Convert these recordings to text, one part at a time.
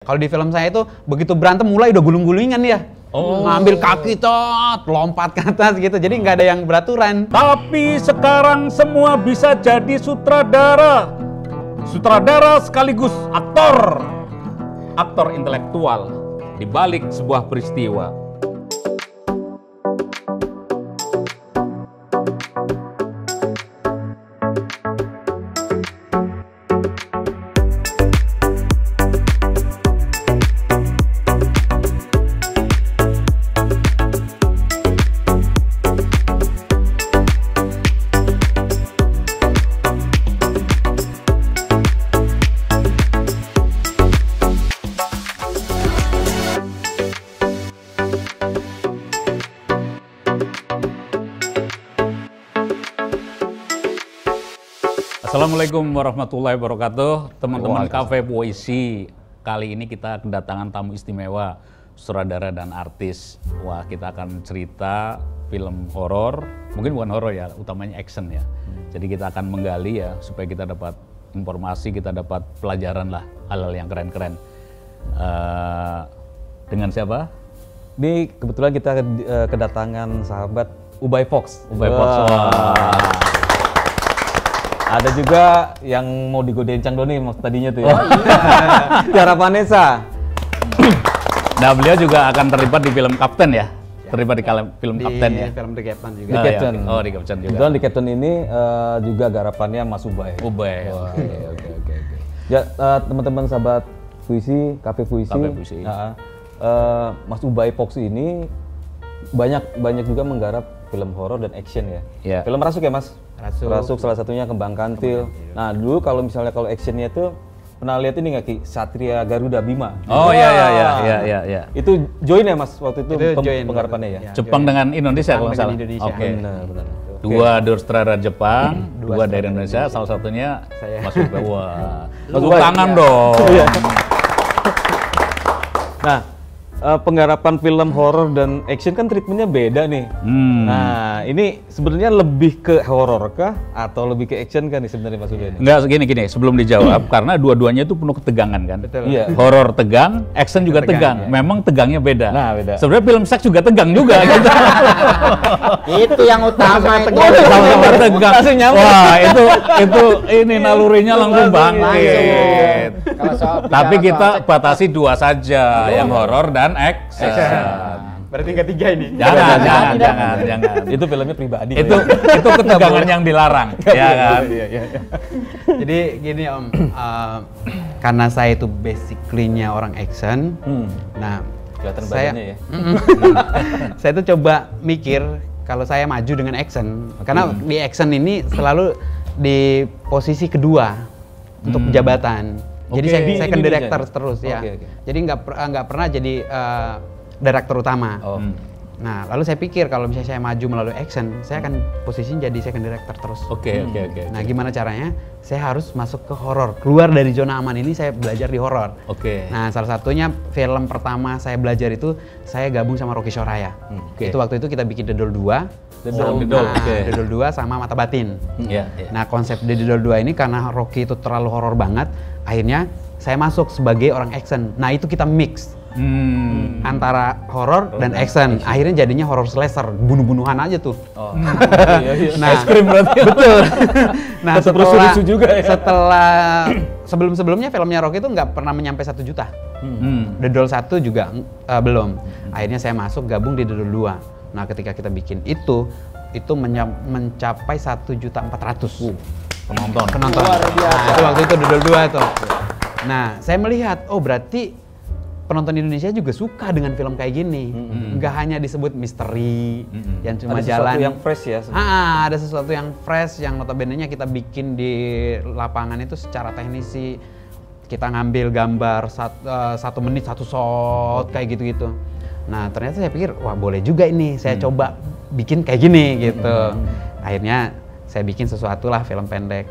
Kalau di film saya itu begitu berantem mulai udah gulung-gulungan ya. Ngambil kaki lompat ke atas gitu. Jadi nggak ada yang beraturan. Tapi sekarang semua bisa jadi sutradara. Sutradara sekaligus aktor. Aktor intelektual di balik sebuah peristiwa. Assalamualaikum warahmatullahi wabarakatuh, teman-teman Cafe Puisi. Kali ini kita kedatangan tamu istimewa, sutradara dan artis. Wah, kita akan cerita film horor, mungkin bukan horor ya, utamanya action ya. Jadi kita akan menggali ya, supaya kita dapat informasi, kita dapat pelajaran lah, hal-hal yang keren-keren. Dengan siapa? Ini kebetulan kita kedatangan sahabat Ubay Fox. Ubay Fox. Ada juga yang mau digodain Cang Doni tadinya tuh ya. Tiara Vanessa. Nah, beliau juga akan terlibat di film Kapten ya. Terlibat di film Kapten ya. Di film The Captain juga. Di Captain. Ya. Oh, di Kapten juga. Kebetulan di Captain ini juga garapannya Mas Ubay. Ubay. Oke. Ya, teman-teman sahabat puisi, Cafe Puisi. Cafe Puisi. Mas Ubay Fox ini banyak juga menggarap film horor dan action ya. Yeah. Film Rasuk ya Mas? Rasuk salah satunya Kembang Kantil. Nah dulu kalau actionnya tuh pernah lihat ini nggak Ki? Satria Garuda Bima. Oh iya. Itu join ya Mas waktu itu penggarapannya ya? Jepang dengan Indonesia kalau nggak salah. Oke. Benar. Dua sutradara Jepang, dua dari Indonesia, salah satunya Mas Ubay. Wah, tepuk tangan dong. Nah, penggarapan film horor dan action kan treatmentnya beda nih. Nah, ini sebenarnya lebih ke horor kah atau lebih ke action kan nih sebenarnya Mas Ubay? Enggak, gini, sebelum dijawab, karena dua-duanya itu penuh ketegangan kan. Betul. Iya. Horor tegang, action juga tegang. Ya. Memang tegangnya beda. Nah, beda. Sebenarnya film seks juga tegang juga gitu. Itu yang utama itu. Sama-sama tegang. Wah, itu ini nalurinya langsung bangkit. Tapi kita batasi dua saja, yang horor dan action. Berarti ketiga ini. Jangan. Itu filmnya pribadi. Itu ketegangan yang dilarang, ya kan? Iya. Jadi gini Om, karena saya itu basically-nya orang action. Nah, Kelihatan saya badannya ya. saya tuh coba mikir kalau saya maju dengan action, karena di action ini selalu di posisi kedua untuk jabatan. Jadi Oke, saya di second Indonesia director nih? terus ya. Oke. Jadi nggak pernah jadi director utama. Nah, lalu saya pikir kalau misalnya saya maju melalui action, saya akan posisinya jadi second director terus. Oke. Nah, gimana caranya? Saya harus masuk ke horor. Keluar dari zona aman ini, saya belajar di horor. Oke. Nah, salah satunya film pertama saya belajar itu saya gabung sama Rocky Soraya. Oke. Itu waktu itu kita bikin The Doll 2. The Doll, oke. The Doll 2 sama Mata Batin. Iya. Nah, konsep The Doll 2 ini karena Rocky itu terlalu horor banget, akhirnya saya masuk sebagai orang action. Nah, itu kita mix antara horor dan action. Akhirnya jadinya horror slasher, bunuh-bunuhan aja tuh. Iya. Nah, Es krim berarti. betul. Nah, Rusuh-rusuh juga ya. setelah sebelum-sebelumnya filmnya Rocky itu nggak pernah menyampai 1 juta. The Doll 1 juga belum. Akhirnya saya masuk gabung di The Doll 2. Nah, ketika kita bikin itu mencapai 1.400.000 penonton. Luar biasa. Nah, itu waktu itu The Doll 2 tuh. Nah, saya melihat, oh berarti penonton Indonesia juga suka dengan film kayak gini. Nggak hanya disebut misteri yang cuma Ada jalan. sesuatu yang fresh ya. Ada sesuatu yang fresh yang notabene-nya kita bikin di lapangan itu secara teknisi. Kita ngambil gambar 1 menit 1 shot kayak gitu-gitu. Nah, ternyata saya pikir, wah boleh juga ini. Saya coba bikin kayak gini gitu. Akhirnya saya bikin sesuatu lah film pendek.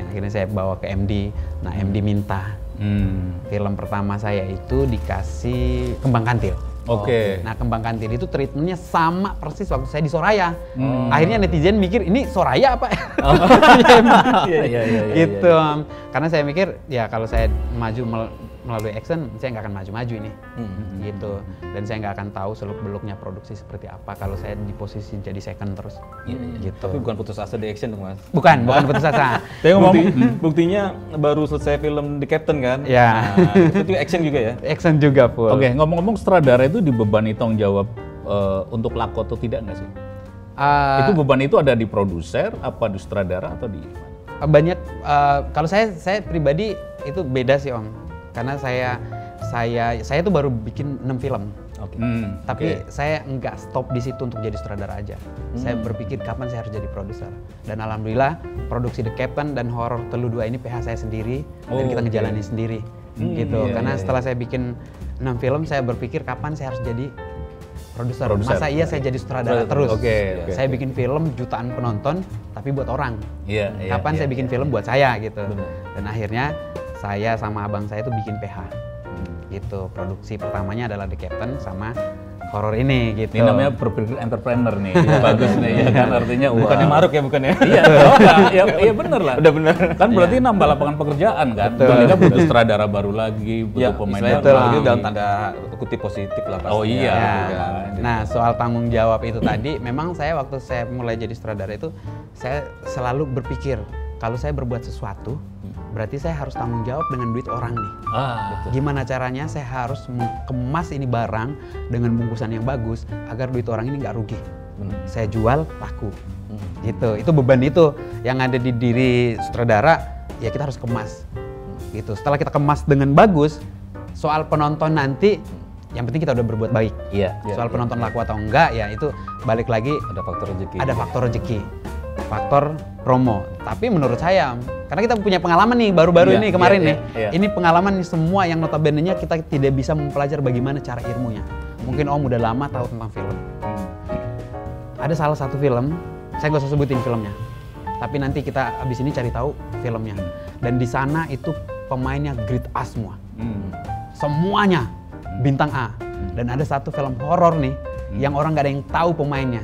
Yang akhirnya saya bawa ke MD. Nah, MD minta. Film pertama saya itu dikasih Kembang Kantil. Oke. Nah, Kembang Kantil itu treatmentnya sama persis waktu saya di Soraya. Akhirnya netizen mikir ini Soraya apa? Iya. Gitu. Karena saya mikir ya kalau saya maju melalui action saya nggak akan maju-maju ini, gitu. Dan saya nggak akan tahu seluk-beluknya produksi seperti apa kalau saya di posisi jadi second terus, gitu. Tapi bukan putus asa di action dong Mas. Bukan putus asa. Tapi buktinya baru selesai film The Captain kan? Ya. Itu action juga ya? Action juga full. Oke, ngomong-ngomong sutradara itu dibebani tanggung jawab untuk laku atau tidak nggak sih? Itu beban itu ada di produser, apa di sutradara atau di mana? Banyak kalau saya pribadi itu beda sih Om, karena saya tuh baru bikin 6 film. Tapi saya nggak stop di situ untuk jadi sutradara aja. Saya berpikir kapan saya harus jadi produser. Dan alhamdulillah produksi The Captain dan Horor Telu 2 ini PH saya sendiri dan kita ngejalanin sendiri gitu. Karena setelah saya bikin 6 film saya berpikir kapan saya harus jadi produser. Masa iya saya jadi sutradara terus. Saya bikin film jutaan penonton tapi buat orang. Kapan saya bikin film buat saya gitu. Dan akhirnya saya sama abang saya tuh bikin PH. Gitu. Produksi pertamanya adalah The Captain sama horor ini gitu. Ini namanya berpikir entrepreneur nih. Bagus nih ya kan, artinya Bukannya maruk ya, bukan ya? Iya bener lah. Udah bener. Kan berarti nambah lapangan pekerjaan kan. Kita butuh sutradara baru lagi, butuh pemain baru lagi. Dalam tanda kutip positif lah pasti. Oh iya. Nah, soal tanggung jawab itu tadi, memang saya waktu saya mulai jadi sutradara itu saya selalu berpikir kalau saya berbuat sesuatu berarti saya harus tanggung jawab dengan duit orang nih. Gimana caranya saya harus kemas ini barang dengan bungkusan yang bagus agar duit orang ini nggak rugi. Saya jual laku. Gitu. Itu beban itu yang ada di diri sutradara, ya kita harus kemas. Gitu. Setelah kita kemas dengan bagus, soal penonton nanti yang penting kita udah berbuat baik. Soal penonton laku atau enggak ya itu balik lagi ada faktor rezeki. Ada faktor rezeki. Faktor promo. Tapi menurut saya, karena kita punya pengalaman nih baru-baru ini kemarin nih. Ini pengalaman nih semua yang notabene-nya kita tidak bisa mempelajari bagaimana cara ilmunya. Mungkin Om udah lama tahu tentang film. Ada salah satu film, saya nggak usah sebutin filmnya. Tapi nanti kita abis ini cari tahu filmnya. Dan di sana itu pemainnya grade A semua. Semuanya bintang A. Dan ada satu film horor nih yang orang nggak ada yang tahu pemainnya.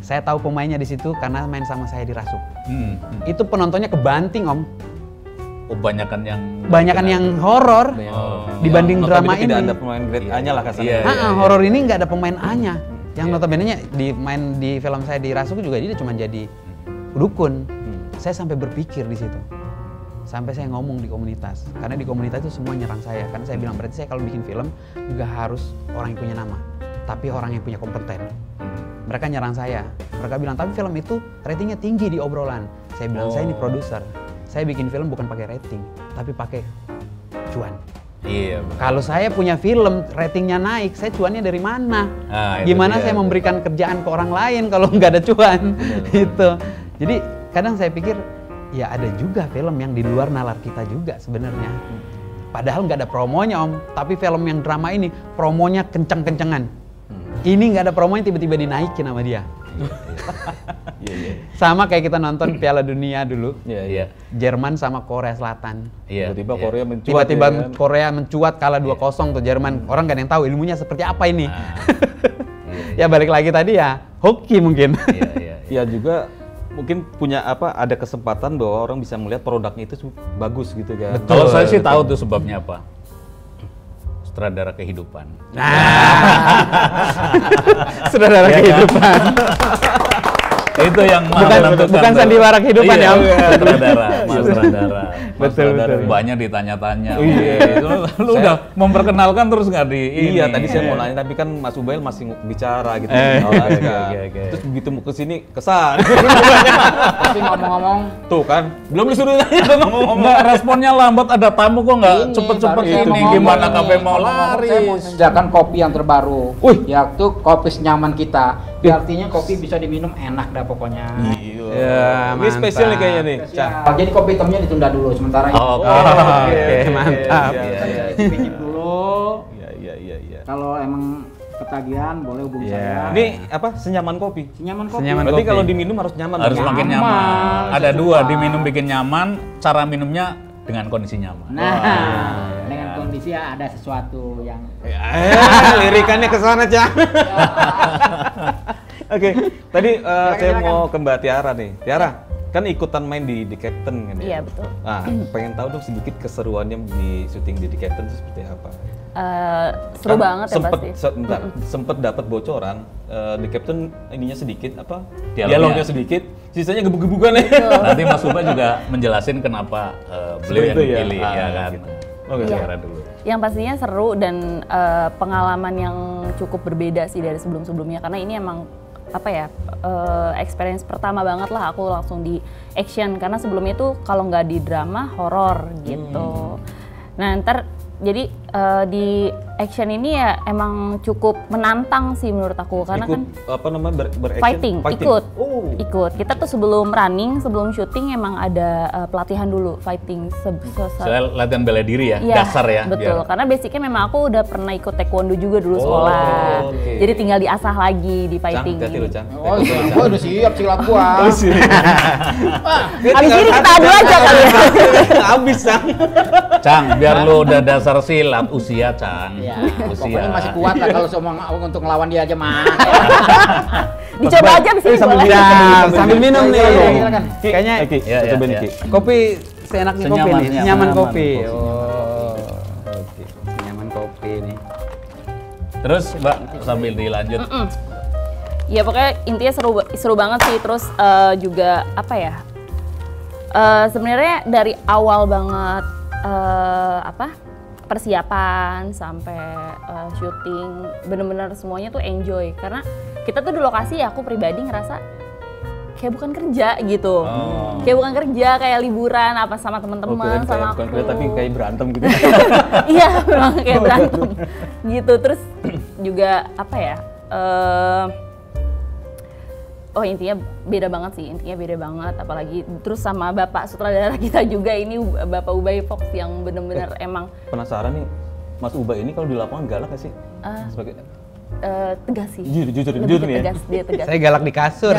Saya tahu pemainnya di situ karena main sama saya di Rasuk. Itu penontonnya kebanting Om. Banyakan yang horor dibanding drama ini. Tidak ada pemain grade A-nya lah kasarnya. Horor ini nggak ada pemain A-nya. Yang notabene-nya main di film saya di Rasuk juga dia cuma jadi dukun. Saya sampai berpikir di situ. Sampai saya ngomong di komunitas. Karena di komunitas itu semua nyerang saya. Karena saya bilang berarti saya kalau bikin film nggak harus orang yang punya nama, tapi orang yang punya kompeten. Mereka nyerang saya. Mereka bilang, tapi film itu ratingnya tinggi di obrolan. Saya bilang, saya ini produser. Saya bikin film bukan pakai rating, tapi pakai cuan. Kalau saya punya film, ratingnya naik, saya cuannya dari mana? Gimana saya memberikan kerjaan ke orang lain kalau nggak ada cuan? Gitu. Jadi kadang saya pikir, ya ada juga film yang di luar nalar kita juga sebenarnya. Padahal nggak ada promonya Om, tapi film yang drama ini promonya kenceng-kencengan. Ini nggak ada promonya tiba-tiba dinaikin sama dia. Sama kayak kita nonton Piala Dunia dulu. Jerman sama Korea Selatan. Tiba-tiba Korea mencuat. Tiba-tiba Korea mencuat kalah 2-0 tuh Jerman. Orang nggak ada yang tahu ilmunya seperti apa ini. Ya balik lagi tadi ya hoki mungkin. Ya juga mungkin punya ada kesempatan bahwa orang bisa melihat produknya itu bagus gitu kan. Kalau saya sih tahu tuh sebabnya apa. Sutradara kehidupan. Sutradara kehidupan. Itu yang bukan sandiwara kehidupan ya. Sutradara. Betul. Banyak ditanya-tanya. Lu udah memperkenalkan terus nggak di ini? Tadi saya mau nanya tapi kan Mas Ubail masih bicara gitu. Terus begitu mau kesini kesan. Tapi ngomong-ngomong, tuh kan belum disuruh nanya ngomong. Nggak, responnya lambat, ada tamu kok nggak cepet-cepet ini, gimana kafe mau lari? Saya mau sediakan kopi yang terbaru. Yaitu kopi senyaman kita. Artinya kopi bisa diminum enak dah pokoknya. Ini spesial nih kayaknya nih. Jadi kopi hitamnya ditunda dulu sementara. Oke, mantap. Pinjam dulu. Iya. Kalau emang ketagihan boleh hubungi saya. Ini apa? Senyaman kopi. Senyaman kopi. Berarti kalau diminum harus nyaman. Harus makin nyaman. Ada dua, diminum bikin nyaman, cara minumnya dengan kondisi nyaman. Dengan kondisi ada sesuatu yang lirikannya ke sana, Cang. Oke, tadi saya mau ke Mbak Tiara nih. Tiara, kan ikutan main di The Captain kan ya? Iya, betul. Nah, pengen tahu dong sedikit keseruannya di syuting di The Captain itu seperti apa? Seru banget ya pasti. Sempet dapat bocoran The Captain ininya sedikit apa? Dialognya sedikit, sisanya gebuk-gebukan ya. Nanti Mas Uba juga menjelasin kenapa beliau yang Seperti itu ya? dipilih ya kan. Gitu. Oke, Iya. Bicara dulu. Yang pastinya seru dan pengalaman yang cukup berbeda sih dari sebelum-sebelumnya karena ini emang apa ya experience pertama banget lah aku langsung di action karena sebelumnya tuh kalau nggak di drama horor gitu. Nah ntar jadi di action ini ya emang cukup menantang sih menurut aku karena ikut, kan apa namanya beraction? fighting. Ikut. Oh. Ikut. Kita tuh sebelum running, sebelum syuting emang ada pelatihan dulu fighting. Soalnya latihan bela diri ya, Iya, dasar ya. betul. biar- Karena basicnya memang aku udah pernah ikut taekwondo juga dulu sekolah. oke. Jadi tinggal diasah lagi di Cang, fighting. hati-hati ini. lo, Cang. Oh, gua udah siap silat gua. Abis ini kita adu aja kali ya. Habis, Cang. Cang, biar lu udah dasar silat usia, Cang. Ya, Usia. pokoknya masih kuat lah kalau semua untuk ngelawan dia aja mah. Dicoba aja di sini sambil boleh. Sambil minum nih. Silakan. Kayaknya Oke, Iya, iya, cobain iya. Ki. kopi seenaknya kopi Senyaman, nih, senyaman. senyaman kopi. Senyaman. Oh, oke, senyaman kopi nih. Terus Mbak sambil dilanjut. Ya pokoknya intinya seru banget sih. Terus juga apa ya? Sebenarnya dari awal banget persiapan sampai syuting bener-bener semuanya tuh enjoy karena kita tuh di lokasi ya aku pribadi ngerasa kayak bukan kerja gitu. Kayak bukan kerja, kayak liburan apa sama teman-teman sama bukan aku. kerja tapi kayak berantem gitu. Iya, memang kayak berantem gitu. Terus juga apa ya? Oh intinya beda banget sih, apalagi terus sama bapak sutradara kita juga ini Bapak Ubay Fox yang bener-bener emang Penasaran nih, Mas Uba ini kalau di lapangan galak gak sih? Sebagai tegas sih. Jujur Lebih nih ya? tegas, dia tegas. Saya galak di kasur.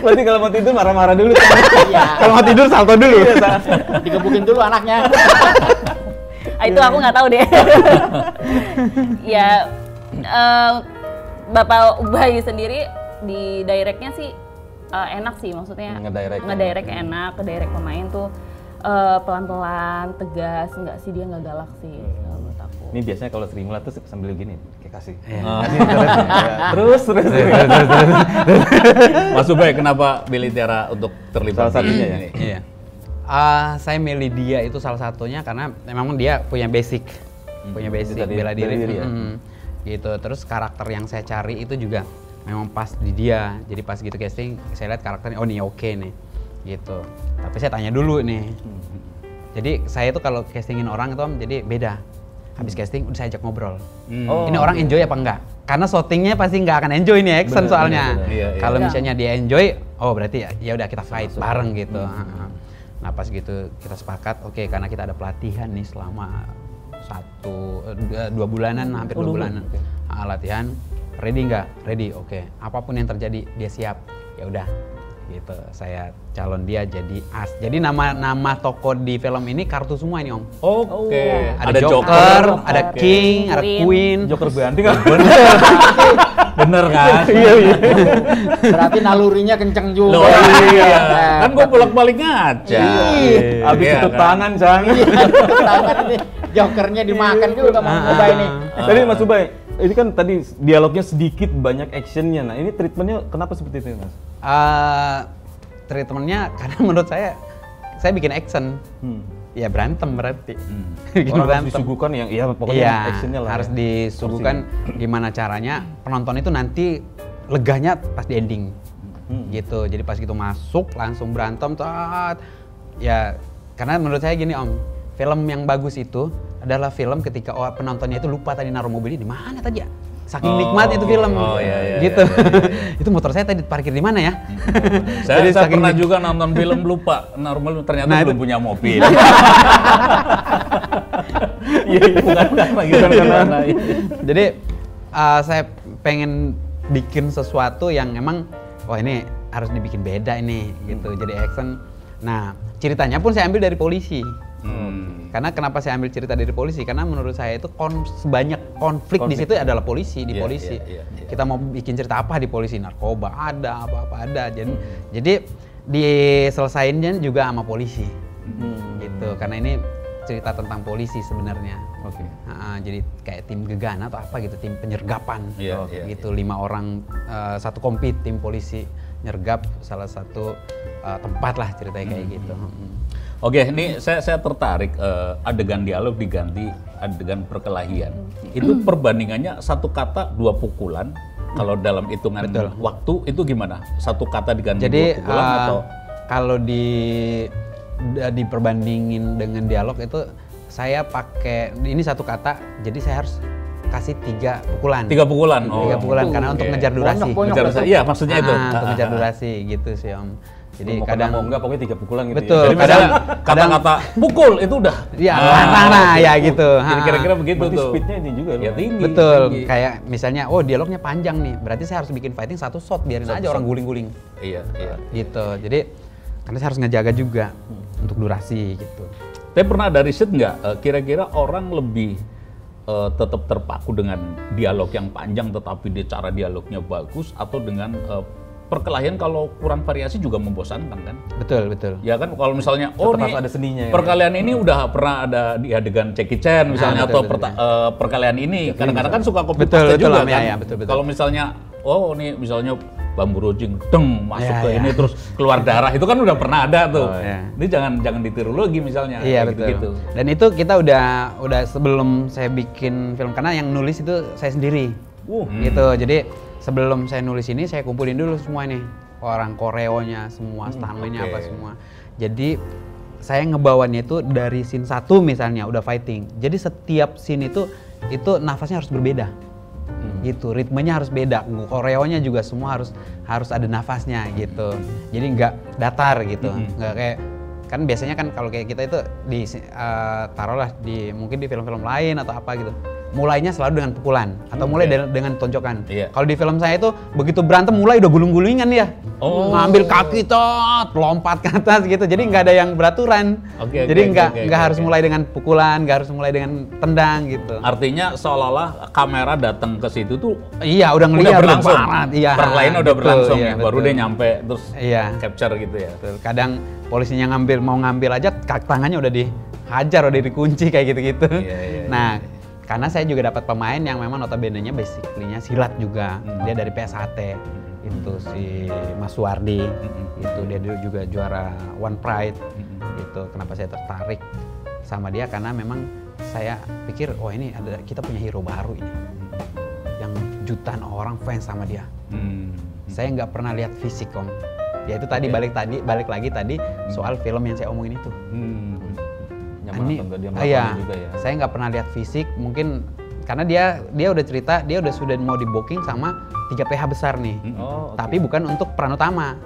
Berarti kalau mau tidur marah-marah dulu. Iya, Kalau mau tidur salto dulu. digebukin dulu anaknya. Itu aku nggak tahu deh. Ya Bapak Ubay sendiri di directnya sih enak sih, maksudnya Ngedirect. ngedirect enak, ngedirect pemain tuh pelan-pelan, tegas, enggak sih dia nggak galak sih menurut aku. Ini biasanya kalau Srimula tuh sambil gini, kayak kasih. Terus. Mas Ubay, kenapa pilih Tiara untuk terlibat Salah satunya di ya? ini? Iya. Saya milih dia itu salah satunya karena memang dia punya basic Bisa bela diri. ya? Gitu. Terus karakter yang saya cari itu juga memang pas di dia. Jadi pas gitu casting, saya lihat karakternya, oh nih oke nih, gitu. Tapi saya tanya dulu nih. Jadi saya tuh kalau castingin orang itu Om, jadi beda. Habis casting udah saya ajak ngobrol. Ini orang enjoy apa enggak? Karena shootingnya pasti nggak akan enjoy nih action Bener, soalnya. bener. Iya, iya. Kalau Iya. misalnya dia enjoy, oh berarti ya udah kita fight bareng gitu. Nah pas gitu kita sepakat, oke karena kita ada pelatihan nih selama 2 bulanan, hampir 2 bulanan. oke. Latihan, ready nggak? Ready, oke. Apapun yang terjadi dia siap. Ya udah, gitu. Saya calon dia jadi as. Jadi nama toko di film ini kartu semua ini Om. Oke. Ada Joker, ada King, ada Queen. Queen. Joker ganti kan? Bener kan? Iya. Berarti nalurinya kenceng juga. Loh, iya. Kan gue bolak-balik ngaca. Abis Iya, tutup kan? tangan, Cang. Tangan ini jokernya dimakan juga sama Ubay nih. Tadi Mas Ubay, ini kan tadi dialognya sedikit banyak actionnya. Nah ini treatmentnya kenapa seperti itu Mas? Treatmentnya karena menurut saya bikin action. Ya berantem berarti. Bikin Orang harus berantem. disuguhkan yang, ya pokoknya Iya, actionnya lah. harus ya. disuguhkan gimana caranya penonton itu nanti leganya pas di ending. Gitu. Jadi pas gitu masuk langsung berantem ya karena menurut saya gini Om, film yang bagus itu adalah film ketika penontonnya itu lupa tadi naruh mobilnya di mana tadi ya. Saking nikmatnya itu film. Oh, iya, gitu. iya. Itu motor saya tadi parkir di mana ya? Saya saking pernah juga nonton film lupa, normal ternyata Nah, belum itu. punya mobil. Iya, bukan lagi. Jadi saya pengen bikin sesuatu yang emang wah ini harus dibikin beda ini gitu. Jadi action. Nah, ceritanya pun saya ambil dari polisi. Karena kenapa saya ambil cerita dari polisi? Karena menurut saya itu sebanyak konflik di situ adalah polisi, di polisi. Kita mau bikin cerita apa di polisi? Narkoba ada, apa-apa ada. Jadi diselesainnya juga sama polisi. Gitu. Karena ini cerita tentang polisi sebenarnya. Jadi kayak tim gegana atau apa gitu, tim penyergapan. Gitu 5 orang satu kompi tim polisi nyergap salah satu tempat lah ceritanya kayak gitu. Oke, ini saya tertarik adegan dialog diganti adegan perkelahian. Itu perbandingannya 1 kata 2 pukulan. Kalau dalam hitungan waktu itu gimana? 1 kata diganti 2 pukulan atau? Kalau diperbandingin dengan dialog itu saya pakai ini 1 kata, jadi saya harus kasih 3 pukulan. 3 pukulan. 3 pukulan karena untuk ngejar durasi. Iya, maksudnya itu. Untuk ngejar durasi gitu sih Om. Jadi mau kadang mau enggak pokoknya 3 pukulan gitu. Betul. Jadi misalnya kata-kata pukul itu udah. Iya, ya gitu. Jadi kira-kira begitu Berarti tuh. speednya ini juga Ya loh. tinggi. Betul. tinggi. Kayak misalnya dialognya panjang nih. Berarti saya harus bikin fighting 1 shot, biarin aja orang guling-guling. Iya. Gitu. Jadi karena saya harus ngejaga juga untuk durasi gitu. Tapi pernah ada riset nggak kira-kira orang lebih tetap terpaku dengan dialog yang panjang tetapi dia cara dialognya bagus atau dengan perkelahian kalau kurang variasi juga membosankan kan? Betul. Ya kan kalau misalnya Tetap nih harus ada seninya ya. perkalian ini udah pernah ada di adegan Jackie Chan misalnya betul, atau perkalian ini kadang-kadang kan suka copy Betul, paste betul, juga Om, kan. ya, betul. Kalau misalnya nih misalnya bambu rujing masuk Ya, ke ya. ini terus keluar darah itu kan udah pernah ada tuh. ya. Ini jangan ditiru lagi misalnya. Iya kayak betul. gitu-gitu. Dan itu kita udah sebelum saya bikin film, karena yang nulis itu saya sendiri. Gitu. Jadi sebelum saya nulis ini saya kumpulin dulu semua nih orang koreonya semua, stuntman-nya apa semua. Jadi saya ngebawanya itu dari scene 1 misalnya udah fighting. Jadi setiap scene itu nafasnya harus berbeda. Gitu, ritmenya harus beda. Koreonya juga semua harus ada nafasnya gitu. Jadi nggak datar gitu. Nggak kayak kan biasanya kan kalau kayak kita itu taruhlah mungkin di film-film lain atau apa gitu. Mulainya selalu dengan pukulan atau mulai dengan tonjokan. Kalau di film saya itu begitu berantem mulai udah gulung-gulingan ya. Ngambil kaki lompat ke atas gitu. Jadi nggak ada yang beraturan. Jadi nggak harus mulai dengan pukulan, nggak harus mulai dengan tendang gitu. Artinya seolah-olah kamera datang ke situ tuh Iya, udah ngeliat berlangsung. Iya. Perkelahian udah Betul, berlangsung iya, ya. Baru betul. dia nyampe terus Iya. capture gitu ya. Betul. Kadang polisinya mau ngambil aja tangannya udah dihajar, udah dikunci kayak gitu-gitu. Iya. Nah, karena saya juga dapat pemain yang memang notabene-nya basically-nya silat juga. Dia dari PSHT. Itu si Mas Suwardi. Itu dia juga juara One Pride. Gitu. Kenapa saya tertarik sama dia karena memang saya pikir ini kita punya hero baru ini. Yang jutaan orang fans sama dia. Saya nggak pernah lihat fisik Om. Ya itu tadi balik lagi tadi soal film yang saya omongin itu. Juga ya. Saya nggak pernah lihat fisik, mungkin karena dia udah cerita dia sudah mau di booking sama 3 PH besar nih. Tapi bukan untuk peran utama.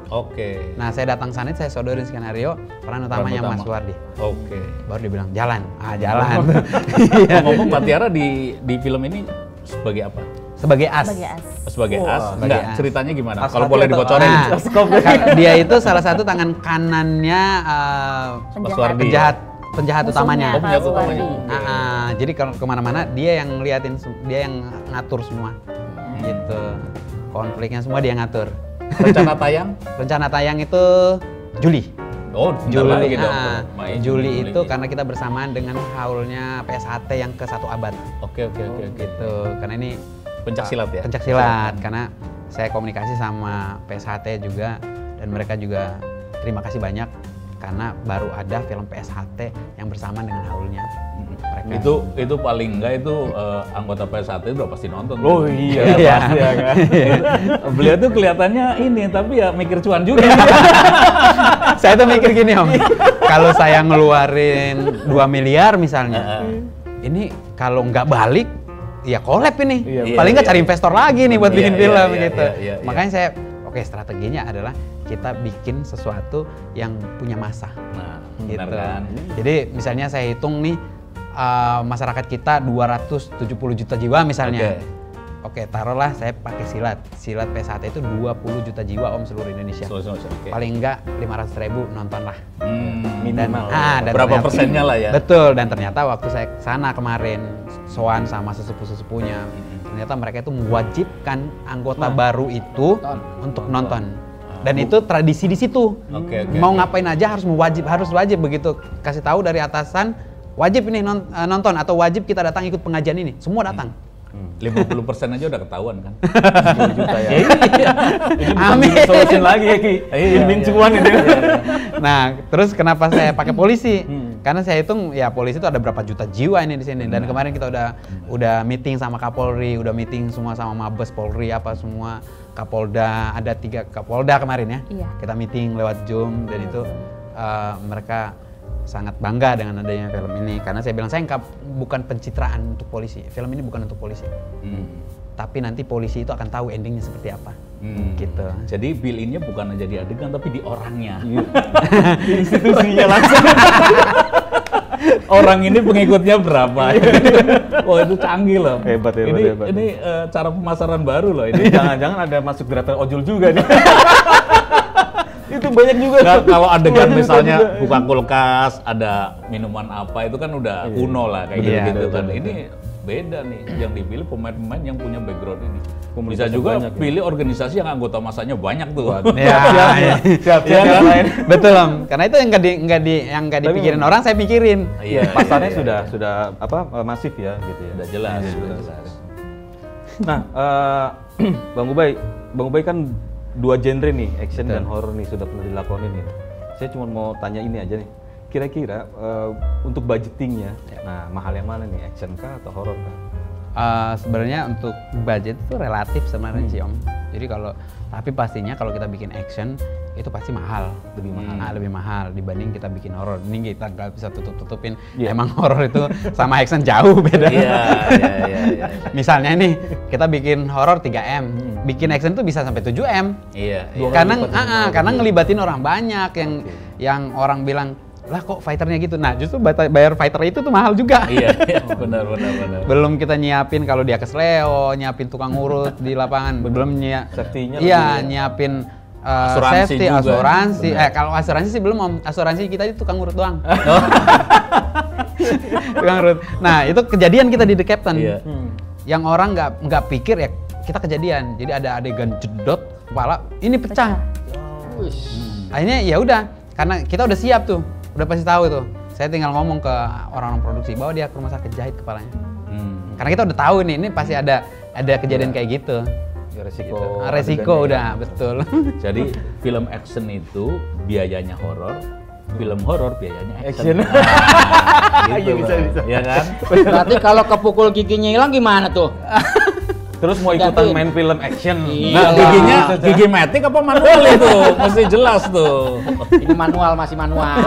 Nah saya datang sana, saya sodorin skenario peran utamanya Mas Suwardi. Baru dia bilang jalan. Ngomong Mbak Tiara di film ini sebagai apa? Sebagai as. Sebagai as. Sebagai Enggak, as. ceritanya gimana? Kalau boleh dibocorin. Dia itu salah satu tangan kanannya penjahat utamanya. Penjahat utamanya. Jadi kalau kemana-mana dia yang ngeliatin, dia yang ngatur semua. Gitu. Konfliknya semua dia ngatur. Rencana tayang? Rencana tayang itu Juli. Juli. Juli itu karena kita bersamaan dengan haulnya PSHT yang ke 1 abad. Oke. Gitu. Karena ini Pencaksilat ya? Pencaksilat, karena saya komunikasi sama PSHT juga dan mereka juga terima kasih banyak karena baru ada film PSHT yang bersamaan dengan haulnya. Mereka. Itu paling enggak itu anggota PSHT udah pasti nonton. Iya. Pasti ya kan. Beliau tuh kelihatannya ini tapi ya mikir cuan juga. Saya tuh mikir gini Om, kalau saya ngeluarin 2 miliar misalnya, ini kalau nggak balik ya collab ini. Paling nggak cari investor lagi nih buat bikin film gitu. Makanya saya strateginya adalah kita bikin sesuatu yang punya masa. Gitu. Kan? Jadi misalnya saya hitung nih masyarakat kita 270 juta jiwa misalnya. Oke, taruhlah saya pakai silat. Silat PSHT itu 20 juta jiwa Om seluruh Indonesia. Oke. Paling enggak 500.000 nonton lah. Minimal. Dan berapa ternyata- persennya lah ya? Betul, dan ternyata waktu saya sana kemarin sowan sama sesepuh-sesepuhnya, ternyata mereka itu mewajibkan anggota baru itu untuk nonton. Dan itu tradisi di situ. Oke. Mau ngapain aja harus wajib begitu kasih tahu dari atasan, wajib ini nonton atau wajib kita datang ikut pengajian ini. Semua datang. 50% aja udah ketahuan kan? 10 juta ya. Amin. Solusin lagi ya Ki. Min cuan itu. Nah, terus kenapa saya pakai polisi? Karena saya hitung ya polisi itu ada berapa juta jiwa ini di sini. Dan kemarin kita udah meeting sama Kapolri, udah meeting semua sama Mabes Polri apa semua, Kapolda, ada 3 Kapolda kemarin ya. Iya. Kita meeting lewat Zoom dan itu mereka sangat bangga dengan adanya film ini karena saya bilang saya bukan pencitraan untuk polisi. Film ini bukan untuk polisi. Tapi nanti polisi itu akan tahu endingnya seperti apa. Gitu. Jadi build-in-nya bukan aja di adegan tapi di orangnya. Di institusinya langsung. Orang ini pengikutnya berapa? Wah itu canggih loh. Hebat. Ini cara pemasaran baru loh ini. Jangan-jangan ada masuk gerakan ojol juga nih. Itu banyak juga. Nah, kalau adegan misalnya buka kulkas, ada minuman apa itu kan udah kuno lah kayak Iya, gitu kan. betul. Ini beda nih yang dipilih pemain-pemain yang punya background ini. Bisa Komunitasnya juga banyak, ya. pilih organisasi yang anggota masanya banyak tuh. Ya, Siap Iya kan? lain. betul Om. Karena itu yang nggak Tapi dipikirin memang- orang saya pikirin. Iya, Pasarnya iya. sudah masif ya gitu ya. Udah jelas, Iya, udah jelas. jelas. Nah, Bang Ubay kan 2 genre nih, action dan horror nih sudah pernah dilakonin nih. Saya cuma mau tanya ini aja nih. Kira-kira untuk budgetingnya, nah mahal yang mana nih, action kah atau horror kah? Sebenarnya untuk budget itu relatif sebenarnya sih Om. Jadi tapi pastinya kalau kita bikin action itu pasti mahal, lebih mahal dibanding kita bikin horror. Ini kita nggak bisa tutupin. Emang horror itu sama action jauh beda. Iya. Misalnya nih kita bikin horror 3M, bikin action tuh bisa sampai 7M. Iya. Karena ngelibatin orang banyak yang orang bilang lah kok fighternya gitu. Nah justru bayar fighter itu tuh mahal juga. Iya, benar. Belum kita nyiapin kalau dia kesleo, nyiapin tukang urut di lapangan, belum Safety-nya iya lebih nyiapin Asuransi safety, juga. asuransi. Kalau asuransi sih belum Om. Asuransi kita itu tukang urut doang. Tukang urut. Nah itu kejadian kita di The Captain. Iya. Yang orang nggak pikir ya kita kejadian. Jadi ada adegan jedot kepala, ini pecah. Akhirnya ya udah, karena kita udah siap tuh, udah pasti tahu tuh. Saya tinggal ngomong ke orang-orang produksi bawa dia ke rumah sakit, jahit kepalanya. Karena kita udah tahu nih, ini pasti ada kejadian kayak gitu. ya, resiko. Resiko adegannya udah ya. betul. Jadi film action itu biayanya horor, film horor biayanya Action. action. Nah, gitu, Iya, bisa, Bang. bisa. Ya kan? Berarti kalau kepukul giginya hilang gimana tuh? Terus mau ikutan Gantiin. main film action. Iya. Nah, giginya gigi metik apa manual itu? Mesti jelas tuh. Ini manual, masih manual.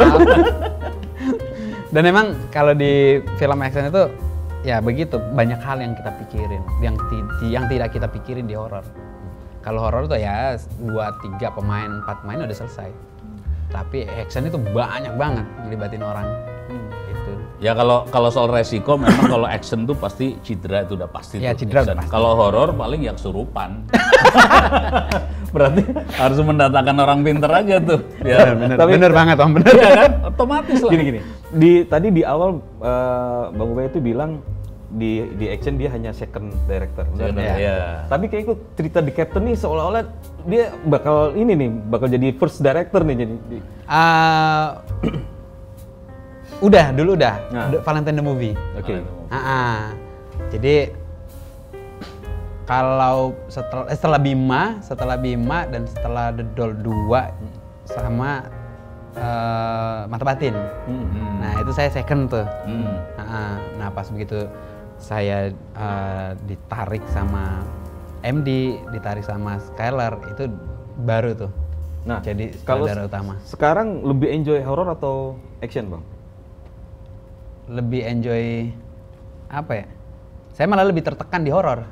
Dan emang kalau di film action itu ya begitu, banyak hal yang kita pikirin, yang tidak kita pikirin di horor. Kalau horor tuh ya 2-3 pemain, 4 pemain udah selesai. Tapi action itu banyak banget ngelibatin orang. Gitu. Ya kalau soal resiko memang kalau action tuh pasti cedera itu udah pasti. Ya, tuh, cedera action. udah pasti. Kalau horor paling yang kesurupan. Berarti harus mendatangkan orang pinter aja tuh. Ya, Bener banget Om, bener. Iya kan? Otomatis lah. Gini. Tadi di awal Bang Ubay itu bilang di action dia hanya second director. Benar? Iya. Iya. Tapi kayak ikut cerita di Captain nih seolah-olah dia bakal jadi first director nih jadi. Dulu udah. Nah. Valentine the Movie. Oke. Jadi kalau setelah Bima dan setelah The Doll 2 sama Mata Batin. Nah itu saya second tuh. Nah pas begitu saya ditarik sama MD, ditarik sama Skylar, itu baru tuh. Nah, jadi kalau sutradara utama. sekarang lebih enjoy horror atau action, Bang? Lebih enjoy apa ya? Saya malah lebih tertekan di horor.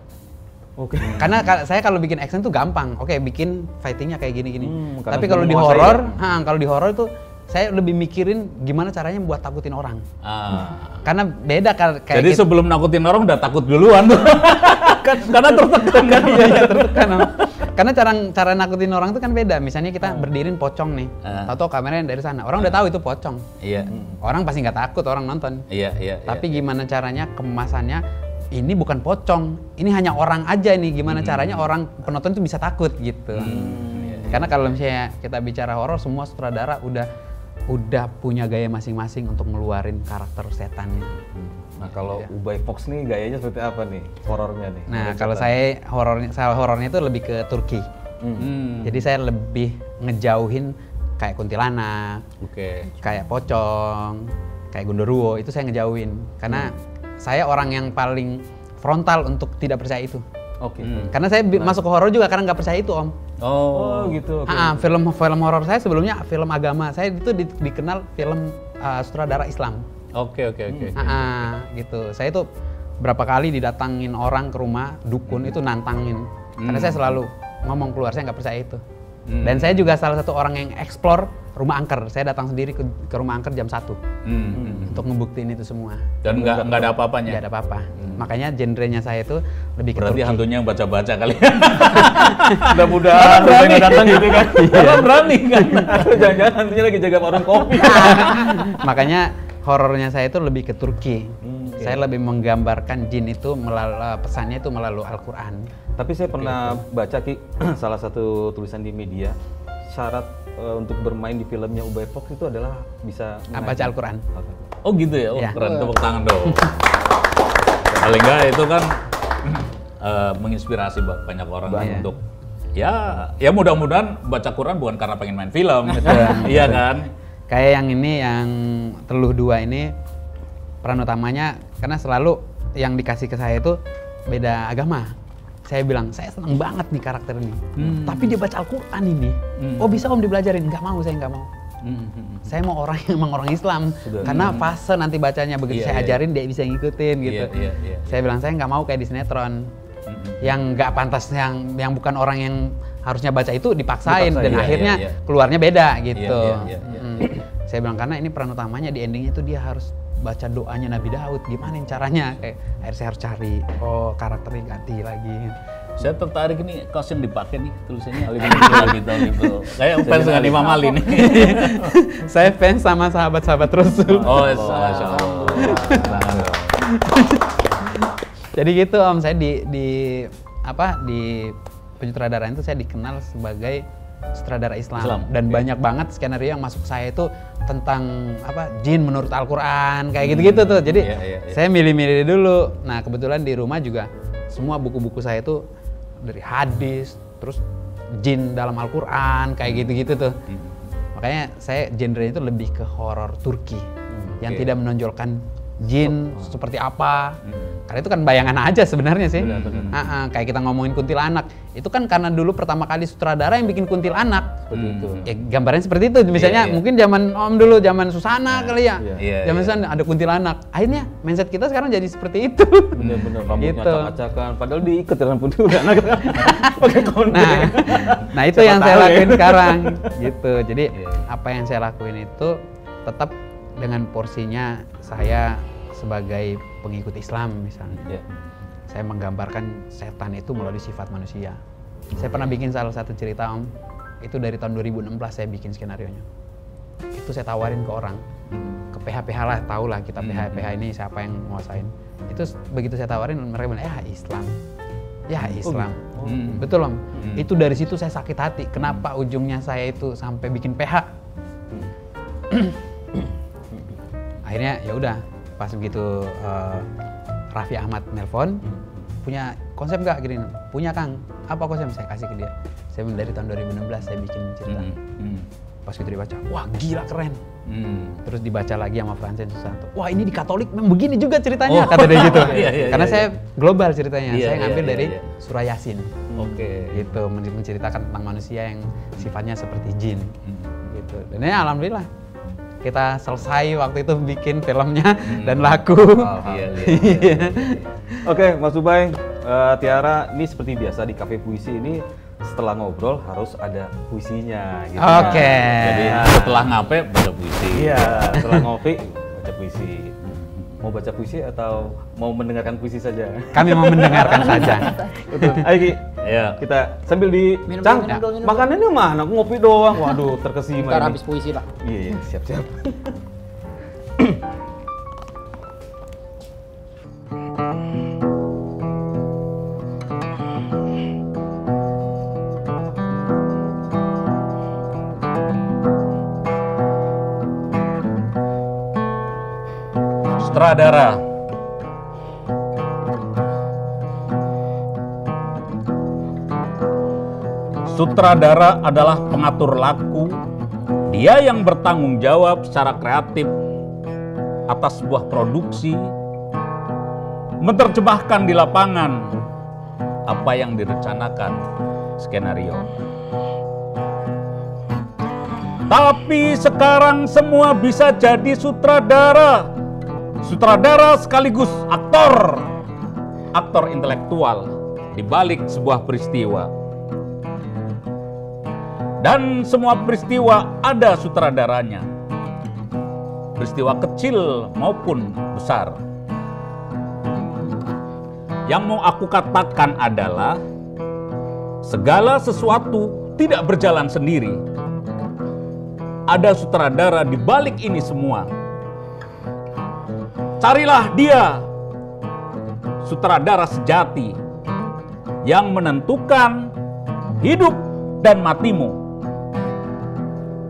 Oke. Karena saya kalau bikin action tuh gampang. Oke, bikin fightingnya kayak gini-gini. Karena Tapi kalau di menguasai horor, ya. kalau di horor tuh saya lebih mikirin gimana caranya buat takutin orang. Ah. Karena beda kayak Jadi sebelum nakutin orang udah takut duluan tuh. Karena tertekan kan. Iya, tertekan. Om. Karena cara nakutin orang itu kan beda. Misalnya kita berdiriin pocong nih, tahu kameranya dari sana. Orang udah tahu itu pocong. Iya. Orang pasti nggak takut orang nonton. Iya. Tapi gimana caranya kemasannya? Ini bukan pocong, ini hanya orang aja nih. Gimana caranya orang penonton itu bisa takut gitu. Karena kalau misalnya kita bicara horor, semua sutradara udah punya gaya masing-masing untuk ngeluarin karakter setannya. Nah kalau Ubay Fox nih gayanya seperti apa nih horornya nih? Nah kalau saya horornya itu lebih ke Turki. Jadi saya lebih ngejauhin kayak kuntilanak, kayak pocong, kayak Gondoruo, itu saya ngejauhin. Karena saya orang yang paling frontal untuk tidak percaya itu. Oke. Karena saya masuk ke horor juga karena nggak percaya itu, Om. Oh gitu. Film horor saya sebelumnya film agama. Saya itu dikenal film sutradara Islam. Oke. Gitu. Saya itu berapa kali didatangin orang ke rumah dukun itu nantangin. Karena saya selalu ngomong keluar, saya nggak percaya itu. Dan saya juga salah satu orang yang explore rumah angker. Saya datang sendiri ke rumah angker jam 1 untuk ngebuktiin itu semua. Dan nggak ada apa-apanya? Nggak ada apa-apa. Makanya genrenya saya itu lebih ke Berarti Turki. hantunya yang baca-baca kali. Mudah-mudahan berani datang gitu kan. Karena berani kan. Jangan-jangan hantunya lagi jaga warung kopi. Makanya horornya saya itu lebih ke Turki. Saya lebih menggambarkan jin itu pesannya itu melalui Al-Quran. Tapi saya pernah baca Ki, salah satu tulisan di media, syarat untuk bermain di filmnya Ubay Fox itu adalah bisa Baca Al-Quran. Oh gitu ya? Oh Ya. keren, tepuk tangan dong. Paling nggak itu kan menginspirasi banyak orang untuk ya mudah-mudahan baca Quran bukan karena pengen main film. Iya kan? Kayak yang ini, yang Teluh 2 ini, peran utamanya karena selalu yang dikasih ke saya itu beda agama. Saya bilang, saya senang banget nih karakter ini. Tapi dia baca Al-Quran ini. Oh bisa Om dibelajarin? Nggak mau, saya nggak mau. Saya mau orang yang emang orang Islam. Karena fase nanti bacanya begitu saya ajarin dia bisa ngikutin gitu. Saya bilang, saya nggak mau kayak di sinetron. Yang nggak pantas, yang bukan orang yang harusnya baca itu dipaksain. Dan akhirnya keluarnya beda gitu. Saya bilang, karena ini peran utamanya di endingnya itu dia harus baca doanya Nabi Daud, gimana caranya? Kayak akhirnya saya harus cari, karakternya ganti lagi. Saya tertarik ini kaos yang dipakai nih tulisannya Ali bin Thalib. Kayak fans dengan Imam Ali nih. Saya fans sama sahabat-sahabat Rasul. Masya Allah. Jadi gitu Om, saya di penyutradaraan itu saya dikenal sebagai sutradara Islam. Dan banyak banget skenario yang masuk saya itu tentang jin menurut Al-Quran kayak gitu-gitu tuh. Jadi saya milih-milih dulu. Nah kebetulan di rumah juga semua buku-buku saya itu dari hadis, terus jin dalam Al-Quran kayak gitu-gitu tuh. Makanya saya genre itu lebih ke horor Turki yang tidak menonjolkan jin seperti apa. Karena itu kan bayangan aja sebenarnya sih. Kayak kita ngomongin kuntilanak, itu kan karena dulu pertama kali sutradara yang bikin kuntilanak. Ya gambarnya seperti itu. Misalnya mungkin zaman Om dulu, zaman Susana kali ya. Zaman Susana ada kuntilanak. Akhirnya mindset kita sekarang jadi seperti itu. Bener-bener rambutnya Gitu. acak-acakan, padahal diikat ya rambut kuntilanak. Pakai konde. Nah itu yang saya lakuin sekarang gitu. Jadi apa yang saya lakuin itu tetap dengan porsinya saya sebagai pengikut Islam misalnya. Saya menggambarkan setan itu melalui sifat manusia. Saya pernah bikin salah satu cerita Om, itu dari tahun 2016 saya bikin skenarionya. Itu saya tawarin ke orang, ke PH-PH lah, tau lah kita PH-PH ini siapa yang nguasain. Itu begitu saya tawarin mereka bilang, Islam. Ya Islam. Betul Om. Itu dari situ saya sakit hati. Kenapa ujungnya saya itu sampai bikin PH? Akhirnya ya udah, pas begitu Raffi Ahmad nelpon, punya konsep nggak gini? Punya Kang. Apa konsep? Saya kasih ke dia. Saya dari tahun 2016 saya bikin cerita. Pas itu dibaca, wah gila keren. Terus dibaca lagi sama Francen Susanto. Wah ini di Katolik memang begini juga ceritanya, kata dia gitu. Karena saya global ceritanya. Saya ngambil dari Surah Yasin. Gitu, menceritakan tentang manusia yang sifatnya seperti jin. Gitu. Dan ya alhamdulillah kita selesai waktu itu bikin filmnya dan laku. Oke, Mas Ubay, Tiara, ini seperti biasa di Cafe Puisi ini setelah ngobrol harus ada puisinya. Gitu Jadi setelah ngape baca puisi. Iya, setelah ngopi baca puisi. mau baca puisi atau mau mendengarkan puisi saja? Kami mau mendengarkan saja. Betul. Ayo Ki, Ya. kita sambil di Minum Cang, dulu, minum dulu. makanannya mana? Aku ngopi doang. Waduh, terkesima Ntar ini. habis puisi lah. Iya, siap-siap. Sutradara. Sutradara adalah pengatur laku. Dia yang bertanggung jawab secara kreatif atas sebuah produksi, menerjemahkan di lapangan apa yang direncanakan skenario. Tapi sekarang semua bisa jadi sutradara. Sutradara sekaligus aktor. Aktor intelektual di balik sebuah peristiwa. Dan semua peristiwa ada sutradaranya. Peristiwa kecil maupun besar. Yang mau aku katakan adalah segala sesuatu tidak berjalan sendiri. Ada sutradara di balik ini semua. Carilah dia, sutradara sejati yang menentukan hidup dan matimu.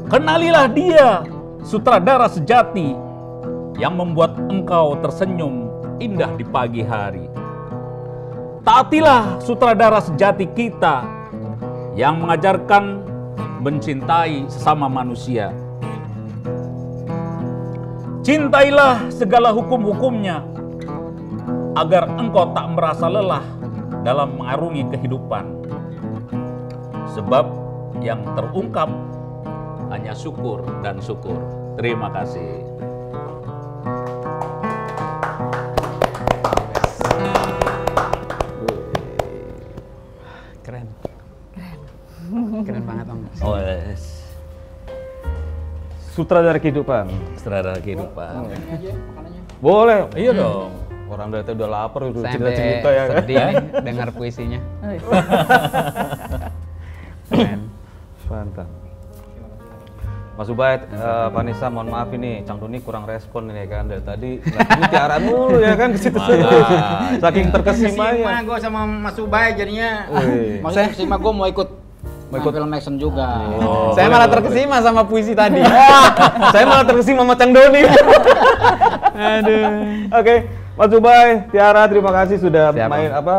Kenalilah dia, sutradara sejati yang membuat engkau tersenyum indah di pagi hari. Taatilah sutradara sejati kita yang mengajarkan mencintai sesama manusia. Cintailah segala hukum-hukumnya agar engkau tak merasa lelah dalam mengarungi kehidupan. Sebab yang terungkap hanya syukur dan syukur. Terima kasih. Keren. Keren banget Om. Oh, yes. Sutradara kehidupan. Sutradara kehidupan. Boleh. Iya dong. Orang dari tadi udah lapar, udah Sampai cerita-cerita ya kan. sedih nih dengar puisinya. Keren. Mantap. Mas Ubaid, Vanessa, mohon maaf ini Cang Doni kurang respon ini kan dari tadi. Ini tiara mulu ya kan ke situ-situ. Malah. Saking terkesimanya. Sima gue sama Mas Ubay jadinya. Wih. Maksudnya Sima gue mau ikut film action juga. Oh, Saya malah terkesima sama puisi tadi. Saya malah terkesima sama Cang Doni. Aduh. Oke, Mas Ubay, Tiara, terima kasih sudah Siap, main Om.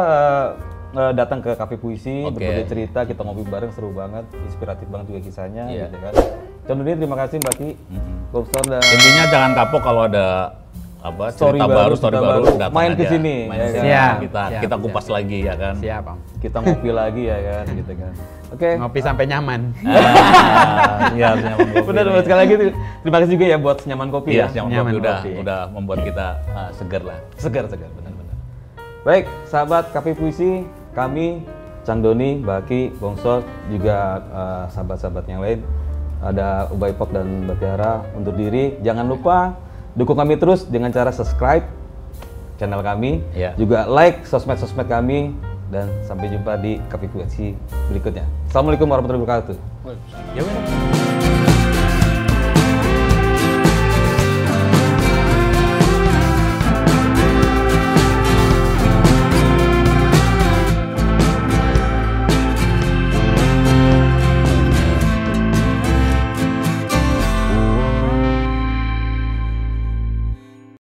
datang ke Cafe Puisi, Oke. berbagi cerita, kita ngopi bareng, seru banget, inspiratif banget juga kisahnya, Iya. gitu kan. Cang Doni, terima kasih Mbak Ki, Gopstar dan Intinya jangan kapok kalau ada apa Story cerita baru, baru, story cerita baru, baru. datang Main ke aja. sini, Main ya ke kan? sini. Siap, kita siap, kupas lagi ya kan. Siap Om. kita ngopi lagi ya kan, gitu kan. Oke, Ngopi sampai nyaman. Iya, nyaman kopi. benar, sekali lagi terima kasih juga ya buat senyaman kopi Iya, ya. nyaman kopi kopi. udah membuat kita segar lah. Segar, benar-benar. Baik, sahabat Cafe Puisi, kami Cang Doni, Mbak Ki, Bongsor, juga sahabat-sahabat yang lain, ada Ubay Pop dan Mbak Tiara undur diri. Jangan lupa dukung kami terus dengan cara subscribe channel kami, Iya. juga like sosmed-sosmed kami, dan sampai jumpa di Cafe Puisi berikutnya. Assalamualaikum warahmatullahi wabarakatuh. Ya udah.